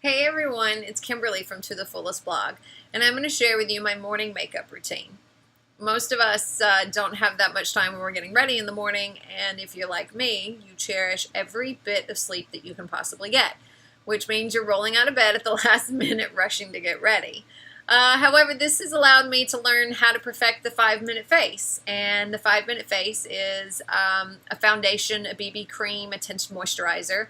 Hey everyone, it's Kimberly from To the Fullest blog, and I'm going to share with you my morning makeup routine. Most of us don't have that much time when we're getting ready in the morning, and if you're like me, you cherish every bit of sleep that you can possibly get, which means you're rolling out of bed at the last minute rushing to get ready. However, this has allowed me to learn how to perfect the 5-minute face, and the 5-minute face is a foundation, a BB cream, a tinted moisturizer,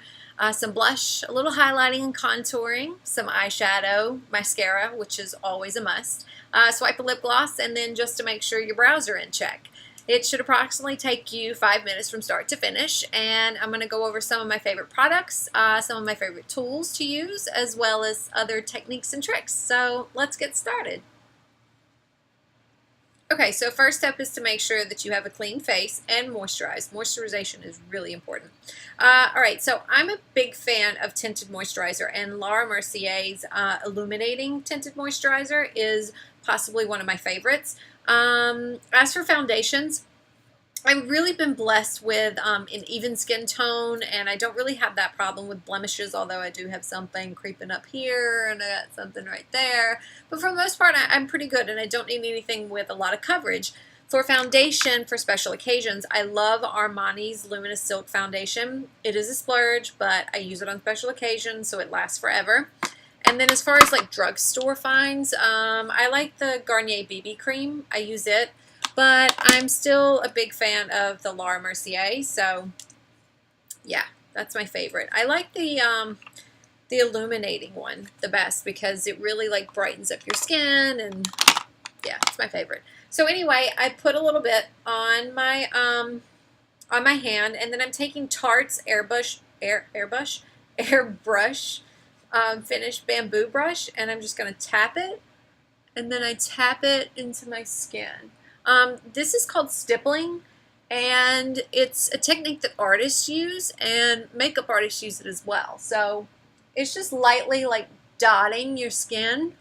some blush, a little highlighting and contouring, some eyeshadow, mascara, which is always a must, swipe a lip gloss, and then just to make sure your brows are in check. It should approximately take you 5 minutes from start to finish, and I'm going to go over some of my favorite products, some of my favorite tools to use, as well as other techniques and tricks. So let's get started. Okay, so first step is to make sure that you have a clean face and moisturized. Moisturization is really important. Alright, so I'm a big fan of tinted moisturizer, and Laura Mercier's Illuminating Tinted Moisturizer is possibly one of my favorites. As for foundations, I've really been blessed with an even skin tone, and I don't really have that problem with blemishes, although I do have something creeping up here and I got something right there. But for the most part, I'm pretty good, and I don't need anything with a lot of coverage. For foundation, for special occasions, I love Armani's Luminous Silk Foundation. It is a splurge, but I use it on special occasions, so it lasts forever. And then as far as like drugstore finds, I like the Garnier BB cream. I use it. But I'm still a big fan of the Laura Mercier, so yeah, that's my favorite. I like the illuminating one the best because it really like brightens up your skin, and yeah, it's my favorite. So anyway, I put a little bit on my hand, and then I'm taking Tarte's Airbrush Finished Bamboo Brush, and I'm just going to tap it, and then I tap it into my skin. This is called stippling, and it's a technique that artists use, and makeup artists use it as well. So it's just lightly like dotting your skin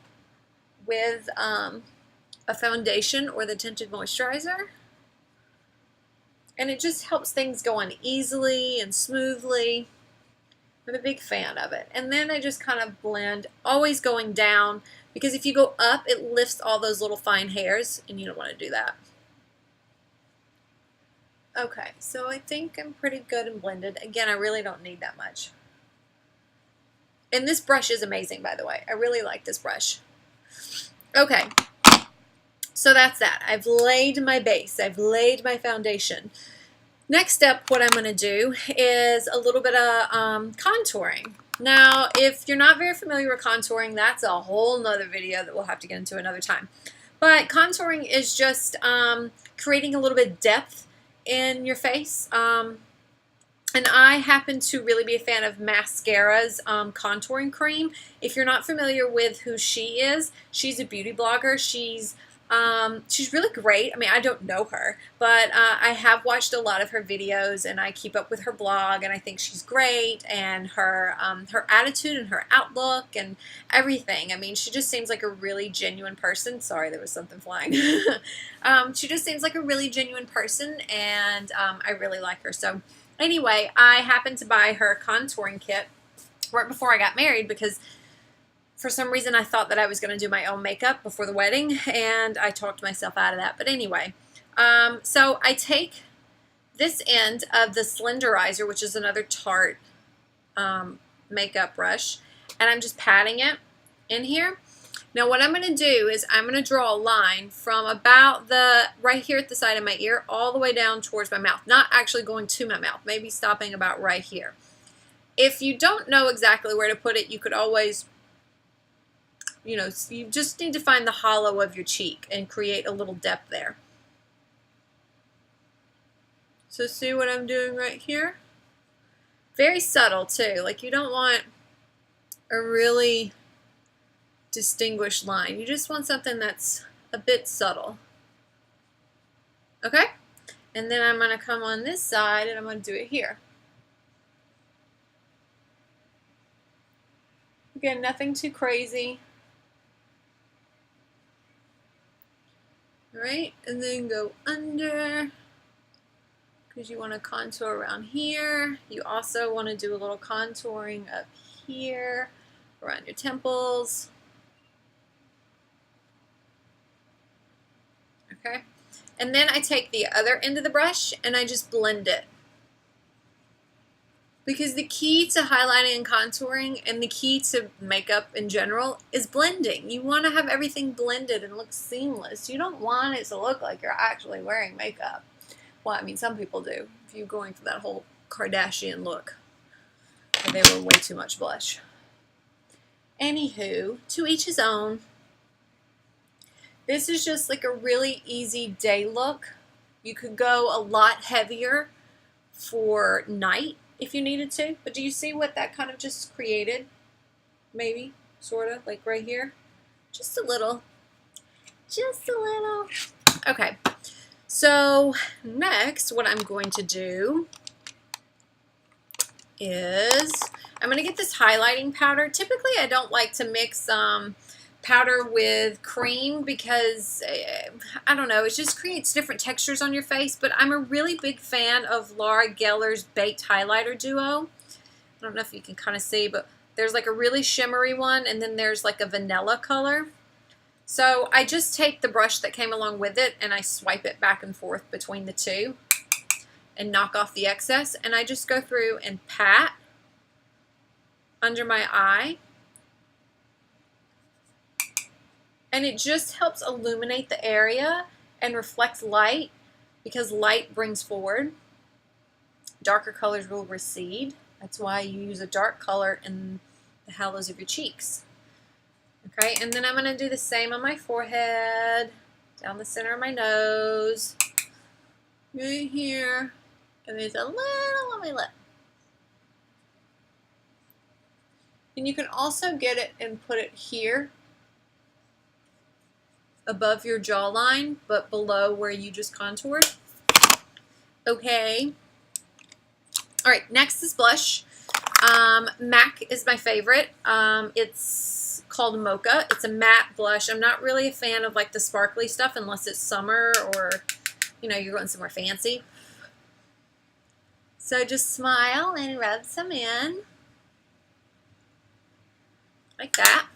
with a foundation or the tinted moisturizer, and it just helps things go on easily and smoothly. I'm a big fan of it. And then I just kind of blend, always going down, because if you go up, it lifts all those little fine hairs, and you don't want to do that. Okay, so I think I'm pretty good and blended. Again, I really don't need that much. And this brush is amazing, by the way. I really like this brush. Okay, so that's that. I've laid my base. I've laid my foundation. Next step, what I'm going to do is a little bit of contouring. Now, if you're not very familiar with contouring, that's a whole nother video that we'll have to get into another time. But contouring is just creating a little bit of depth in your face. And I happen to really be a fan of Mascara's contouring cream. If you're not familiar with who she is, she's a beauty blogger. She's really great. I mean, I don't know her, but I have watched a lot of her videos, and I keep up with her blog, and I think she's great, and her attitude and her outlook and everything. I mean, she just seems like a really genuine person. Sorry, there was something flying. She just seems like a really genuine person, and I really like her. So anyway, I happened to buy her contouring kit right before I got married because for some reason I thought that I was going to do my own makeup before the wedding, and I talked myself out of that. But anyway, so I take this end of the Slenderizer, which is another Tarte makeup brush, and I'm just patting it in here. Now what I'm going to do is I'm going to draw a line from about right here at the side of my ear all the way down towards my mouth. Not actually going to my mouth, maybe stopping about right here. If you don't know exactly where to put it, you could always, you know, you just need to find the hollow of your cheek and create a little depth there. So see what I'm doing right here? Very subtle too. Like, you don't want a really distinguished line. You just want something that's a bit subtle. Okay? And then I'm going to come on this side, and I'm going to do it here. Again, nothing too crazy. Alright, and then go under, because you want to contour around here. You also want to do a little contouring up here, around your temples. Okay. And then I take the other end of the brush and I just blend it. Because the key to highlighting and contouring and the key to makeup in general is blending. You want to have everything blended and look seamless. You don't want it to look like you're actually wearing makeup. Well, I mean, some people do. If you're going for that whole Kardashian look. Or they were way too much blush. Anywho, to each his own. This is just like a really easy day look. You could go a lot heavier for night if you needed to. But do you see what that kind of just created? Maybe, sort of, like right here. Just a little. Just a little. Okay. So next, what I'm going to do is I'm going to get this highlighting powder. Typically, I don't like to mix powder with cream because, I don't know, it just creates different textures on your face. But I'm a really big fan of Laura Geller's Baked Highlighter Duo. I don't know if you can kind of see, but there's like a really shimmery one, and then there's like a vanilla color. So I just take the brush that came along with it, and I swipe it back and forth between the two and knock off the excess. And I just go through and pat under my eye. And it just helps illuminate the area and reflects light because light brings forward. Darker colors will recede. That's why you use a dark color in the hollows of your cheeks. Okay, and then I'm going to do the same on my forehead, down the center of my nose, right here, and there's a little on my lip. And you can also get it and put it here, above your jawline, but below where you just contoured. Okay. All right, next is blush. MAC is my favorite. It's called Mocha. It's a matte blush. I'm not really a fan of like the sparkly stuff unless it's summer or, you know, you're going somewhere fancy. So just smile and rub some in. Like that.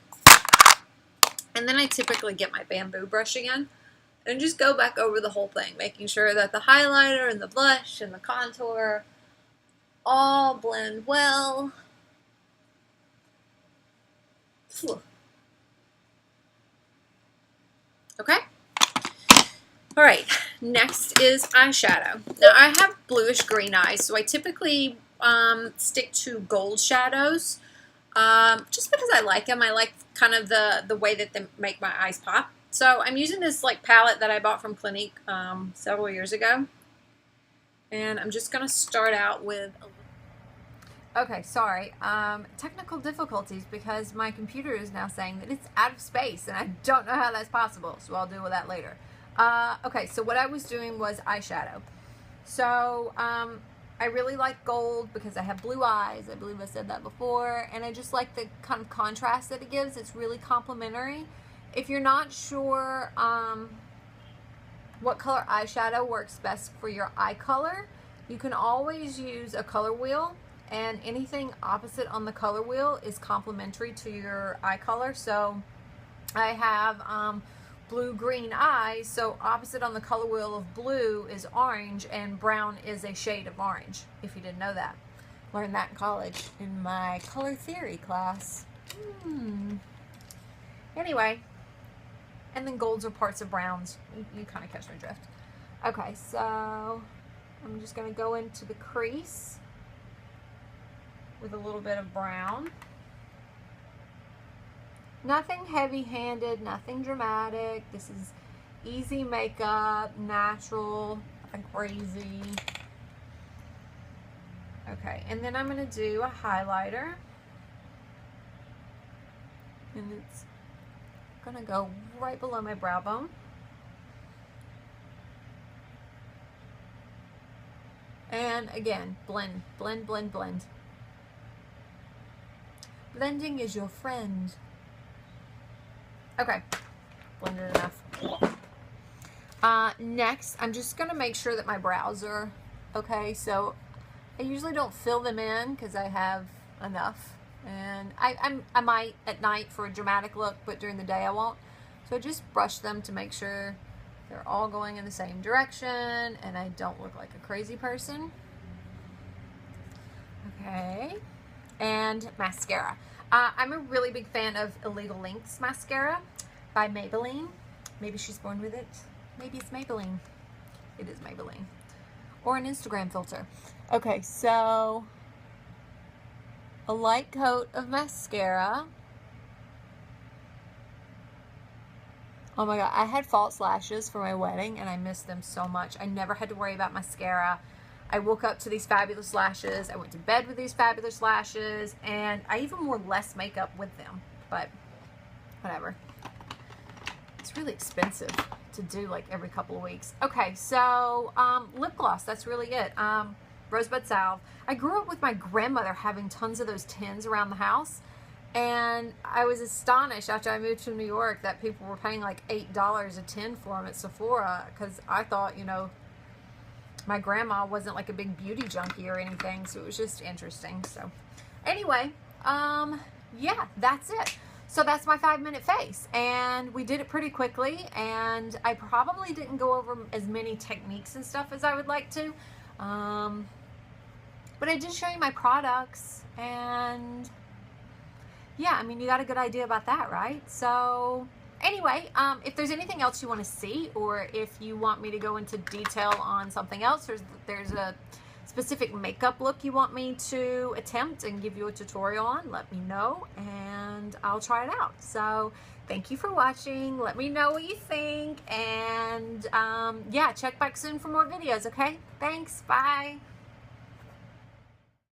And then I typically get my bamboo brush again and just go back over the whole thing, making sure that the highlighter and the blush and the contour all blend well. Okay. All right. Next is eyeshadow. Now I have bluish green eyes, so I typically stick to gold shadows. Just because I like them. I like kind of the way that they make my eyes pop. So I'm using this like palette that I bought from Clinique several years ago. And I'm just going to start out with... Okay, sorry. Technical difficulties because my computer is now saying that it's out of space and I don't know how that's possible. So I'll deal with that later. Okay, so what I was doing was eyeshadow. So I really like gold because I have blue eyes. I believe I said that before. And I just like the kind of contrast that it gives. It's really complimentary. If you're not sure what color eyeshadow works best for your eye color, you can always use a color wheel. And anything opposite on the color wheel is complementary to your eye color. So I have blue-green eyes, so opposite on the color wheel of blue is orange, and brown is a shade of orange, if you didn't know that. Learned that in college in my color theory class. Anyway, and then golds are parts of browns. You kind of catch my drift. Okay, so I'm just going to go into the crease with a little bit of brown. Nothing heavy-handed, nothing dramatic. This is easy makeup, natural, nothing crazy. Okay, and then I'm going to do a highlighter. And it's going to go right below my brow bone. And again, blend, blend, blend, blend. Blending is your friend. Okay, blended enough. Next, I'm just going to make sure that my brows are okay. So I usually don't fill them in because I have enough. And I might at night for a dramatic look, but during the day I won't. So I just brush them to make sure they're all going in the same direction and I don't look like a crazy person. Okay. And mascara. I'm a really big fan of Illegal Lynx mascara by Maybelline. Maybe she's born with it. Maybe it's Maybelline. It is Maybelline. Or an Instagram filter. Okay, so a light coat of mascara. Oh my god, I had false lashes for my wedding and I missed them so much. I never had to worry about mascara. I woke up to these fabulous lashes. I went to bed with these fabulous lashes, and I even wore less makeup with them, but whatever. It's really expensive to do like every couple of weeks. Okay, so lip gloss, that's really it. Rosebud Salve. I grew up with my grandmother having tons of those tins around the house, and I was astonished after I moved to New York that people were paying like $8 a tin for them at Sephora, because I thought, you know, my grandma wasn't like a big beauty junkie or anything, so it was just interesting. So anyway, yeah, that's it. So that's my 5-minute face, and we did it pretty quickly, and I probably didn't go over as many techniques and stuff as I would like to, but I did show you my products, and yeah, I mean, you got a good idea about that, right? So anyway, if there's anything else you want to see, or if you want me to go into detail on something else, or there's a specific makeup look you want me to attempt and give you a tutorial on, let me know and I'll try it out. So thank you for watching. Let me know what you think, and yeah, check back soon for more videos, okay? Thanks, bye.